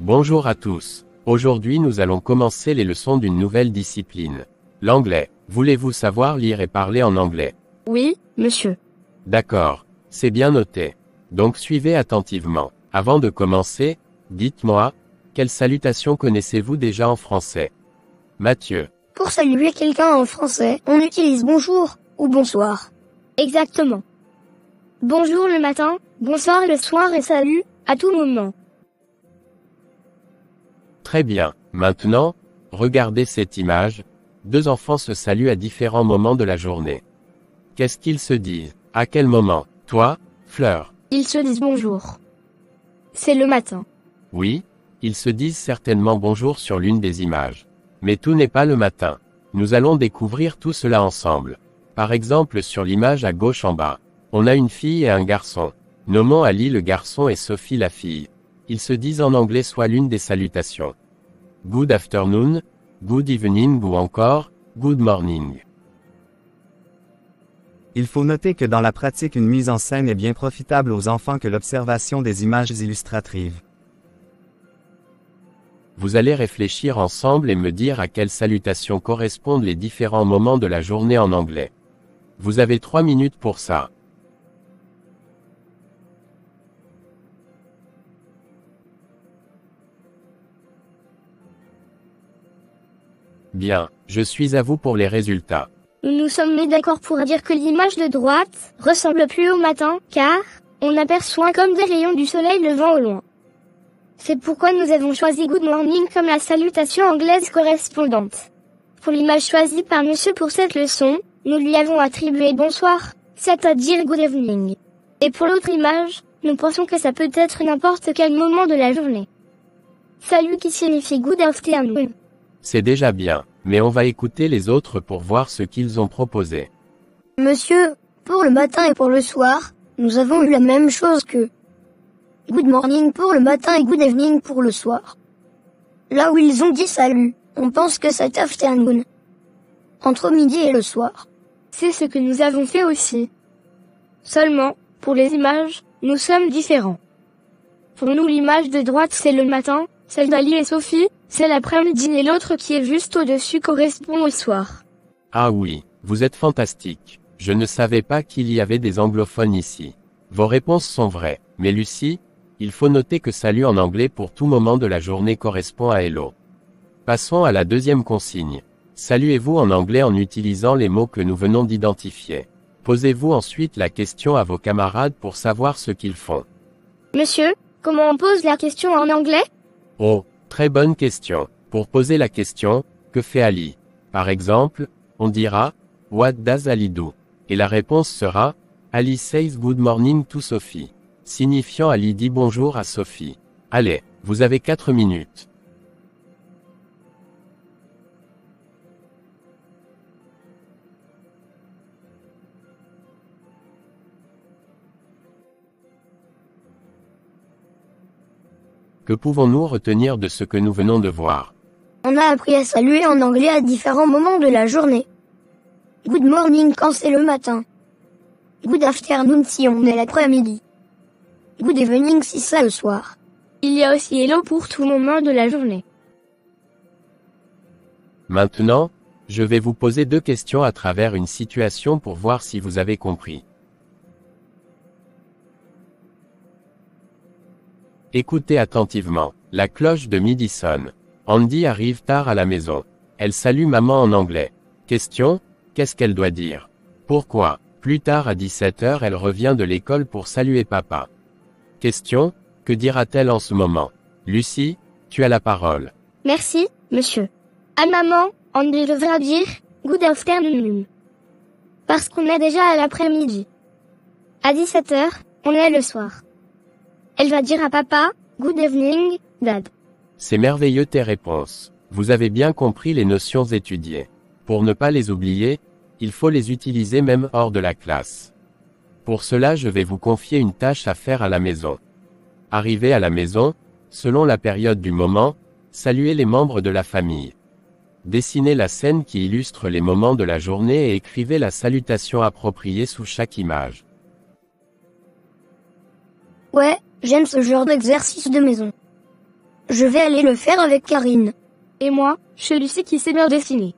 Bonjour à tous. Aujourd'hui nous allons commencer les leçons d'une nouvelle discipline. L'anglais. Voulez-vous savoir lire et parler en anglais? Oui, monsieur. D'accord. C'est bien noté. Donc suivez attentivement. Avant de commencer, dites-moi, quelle salutation connaissez-vous déjà en français? Mathieu. Pour saluer quelqu'un en français, on utilise bonjour ou bonsoir. Exactement. Bonjour le matin, bonsoir le soir et salut, à tout moment. Très bien. Maintenant, regardez cette image. Deux enfants se saluent à différents moments de la journée. Qu'est-ce qu'ils se disent? À quel moment? Toi, Fleur? Ils se disent bonjour. C'est le matin. Oui, ils se disent certainement bonjour sur l'une des images. Mais tout n'est pas le matin. Nous allons découvrir tout cela ensemble. Par exemple sur l'image à gauche en bas, on a une fille et un garçon. Nommons Ali le garçon et Sophie la fille. Ils se disent en anglais soit l'une des salutations. Good afternoon, good evening ou encore, good morning. Il faut noter que dans la pratique une mise en scène est bien profitable aux enfants que l'observation des images illustratives. Vous allez réfléchir ensemble et me dire à quelles salutations correspondent les différents moments de la journée en anglais. Vous avez 3 minutes pour ça. Bien, je suis à vous pour les résultats. Nous nous sommes mis d'accord pour dire que l'image de droite ressemble plus au matin, car on aperçoit comme des rayons du soleil levant au loin. C'est pourquoi nous avons choisi good morning comme la salutation anglaise correspondante. Pour l'image choisie par monsieur pour cette leçon, nous lui avons attribué bonsoir, c'est-à-dire good evening. Et pour l'autre image, nous pensons que ça peut être n'importe quel moment de la journée. Salut qui signifie good afternoon. C'est déjà bien, mais on va écouter les autres pour voir ce qu'ils ont proposé. Monsieur, pour le matin et pour le soir, nous avons eu la même chose que good morning pour le matin et good evening pour le soir. Là où ils ont dit salut, on pense que c'est afternoon. Entre midi et le soir. C'est ce que nous avons fait aussi. Seulement, pour les images, nous sommes différents. Pour nous l'image de droite c'est le matin, celle d'Ali et Sophie, c'est l'après-midi et l'autre qui est juste au-dessus correspond au soir. Ah oui, vous êtes fantastique. Je ne savais pas qu'il y avait des anglophones ici. Vos réponses sont vraies, mais Lucie, il faut noter que salut en anglais pour tout moment de la journée correspond à hello. Passons à la deuxième consigne. Saluez-vous en anglais en utilisant les mots que nous venons d'identifier. Posez-vous ensuite la question à vos camarades pour savoir ce qu'ils font. Monsieur, comment on pose la question en anglais? Oh, très bonne question. Pour poser la question, que fait Ali? Par exemple, on dira, What does Ali do? Et la réponse sera, Ali says good morning to Sophie. Signifiant Ali dit bonjour à Sophie. Allez, vous avez 4 minutes. Que pouvons-nous retenir de ce que nous venons de voir? On a appris à saluer en anglais à différents moments de la journée. Good morning quand c'est le matin. Good afternoon si on est l'après-midi. Good evening si c'est le soir. Il y a aussi hello pour tout moment de la journée. Maintenant, je vais vous poser 2 questions à travers une situation pour voir si vous avez compris. Écoutez attentivement. La cloche de midi sonne. Andy arrive tard à la maison. Elle salue maman en anglais. Question, qu'est-ce qu'elle doit dire? Pourquoi? Plus tard à 17h elle revient de l'école pour saluer papa. Question, que dira-t-elle en ce moment? Lucie, tu as la parole. Merci, monsieur. À maman, Andy devra dire good afternoon. Parce qu'on est déjà à l'après-midi. À 17h, on est le soir. Elle va dire à papa, good evening, dad. C'est merveilleux tes réponses. Vous avez bien compris les notions étudiées. Pour ne pas les oublier, il faut les utiliser même hors de la classe. Pour cela je vais vous confier une tâche à faire à la maison. Arrivé à la maison, selon la période du moment, saluez les membres de la famille. Dessinez la scène qui illustre les moments de la journée et écrivez la salutation appropriée sous chaque image. Ouais, j'aime ce genre d'exercice de maison. Je vais aller le faire avec Karine. Et moi, celui-ci qui sait bien dessiner.